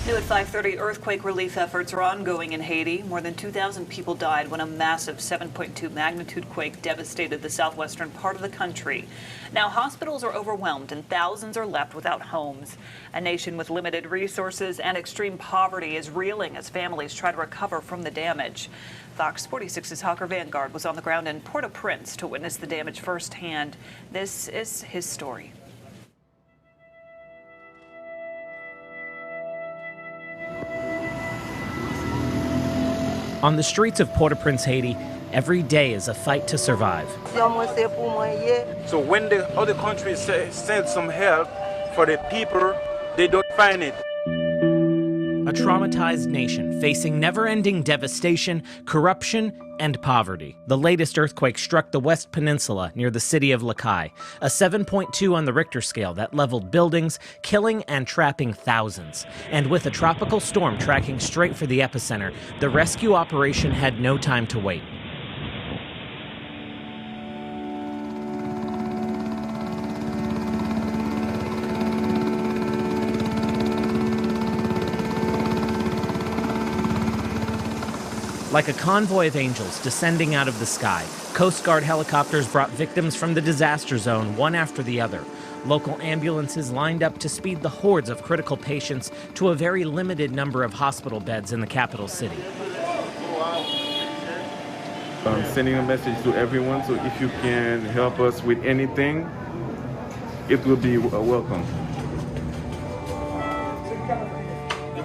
New at 5:30, earthquake relief efforts are ongoing in Haiti. More than 2,000 people died when a massive 7.2 magnitude quake devastated the southwestern part of the country. Now hospitals are overwhelmed and thousands are left without homes. A nation with limited resources and extreme poverty is reeling as families try to recover from the damage. Fox 46's Vanguard was on the ground in Port-au-Prince to witness the damage firsthand. This is his story. On the streets of Port-au-Prince, Haiti, every day is a fight to survive. So when the other countries send some help for the people, they don't find it. A traumatized nation facing never-ending devastation, corruption, and poverty. The latest earthquake struck the West Peninsula near the city of Lakai, a 7.2 on the Richter scale that leveled buildings, killing and trapping thousands. And with a tropical storm tracking straight for the epicenter, the rescue operation had no time to wait. Like a convoy of angels descending out of the sky, Coast Guard helicopters brought victims from the disaster zone one after the other. Local ambulances lined up to speed the hordes of critical patients to a very limited number of hospital beds in the capital city. I'm sending a message to everyone, so if you can help us with anything, it will be welcome.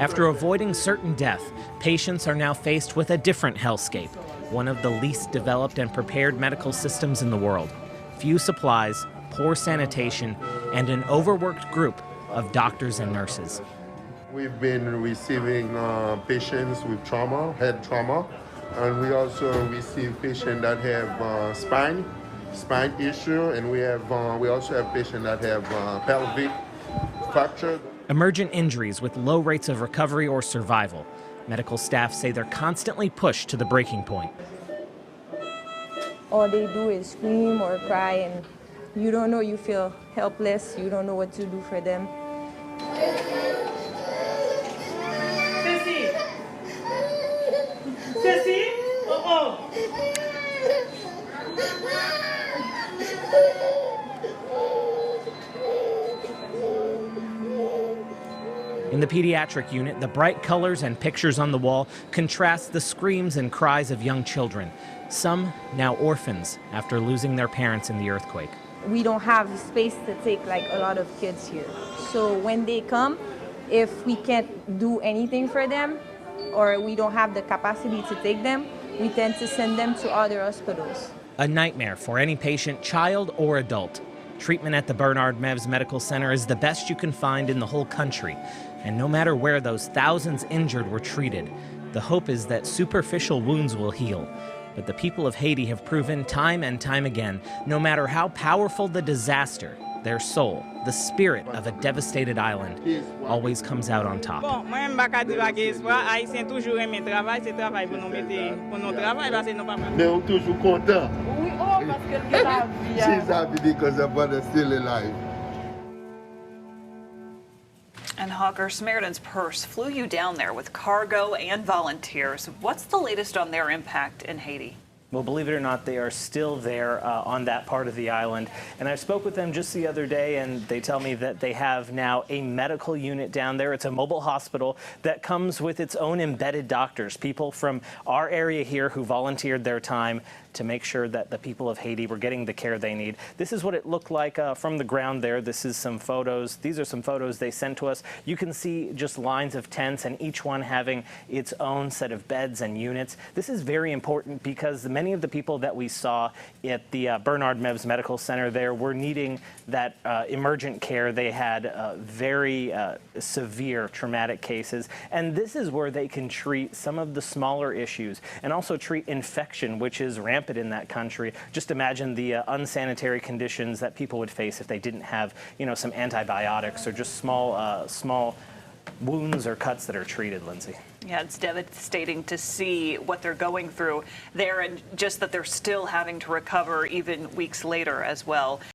After avoiding certain death, patients are now faced with a different hellscape, one of the least developed and prepared medical systems in the world. Few supplies, poor sanitation, and an overworked group of doctors and nurses. We've been receiving patients with trauma, head trauma, and we also receive patients that have spine issue, and we also have patients that have pelvic fracture. Emergent injuries with low rates of recovery or survival. Medical staff say they're constantly pushed to the breaking point. All they do is scream or cry, and you don't know, you feel helpless, you don't know what to do for them. Ceci, oh. In the pediatric unit, the bright colors and pictures on the wall contrast the screams and cries of young children, some now orphans after losing their parents in the earthquake. We don't have space to take like a lot of kids here. So when they come, if we can't do anything for them or we don't have the capacity to take them, we tend to send them to other hospitals. A nightmare for any patient, child or adult. Treatment at the Bernard Mevs Medical Center is the best you can find in the whole country. And no matter where those thousands injured were treated, the hope is that superficial wounds will heal. But the people of Haiti have proven time and time again, no matter how powerful the disaster, their soul, the spirit of a devastated island, always comes out on top. And Hawker, Samaritan's purse flew you down there with cargo and volunteers. What's the latest on their impact in Haiti? Well, believe it or not, they are still there on that part of the island. And I spoke with them just the other day, and they tell me that they have now a medical unit down there. It's a mobile hospital that comes with its own embedded doctors, people from our area here who volunteered their time to make sure that the people of Haiti were getting the care they need. This is what it looked like from the ground there. This is some photos. These are some photos they sent to us. You can see just lines of tents and each one having its own set of beds and units. This is very important because many of the people that we saw at the Bernard Mevs Medical Center there were needing that emergent care. They had very severe traumatic cases, and this is where they can treat some of the smaller issues and also treat infection, which is rampant in that country. Just imagine the unsanitary conditions that people would face if they didn't have, some antibiotics or just small wounds or cuts that are treated, Lindsay. Yeah, it's devastating to see what they're going through there, and just that they're still having to recover even weeks later as well.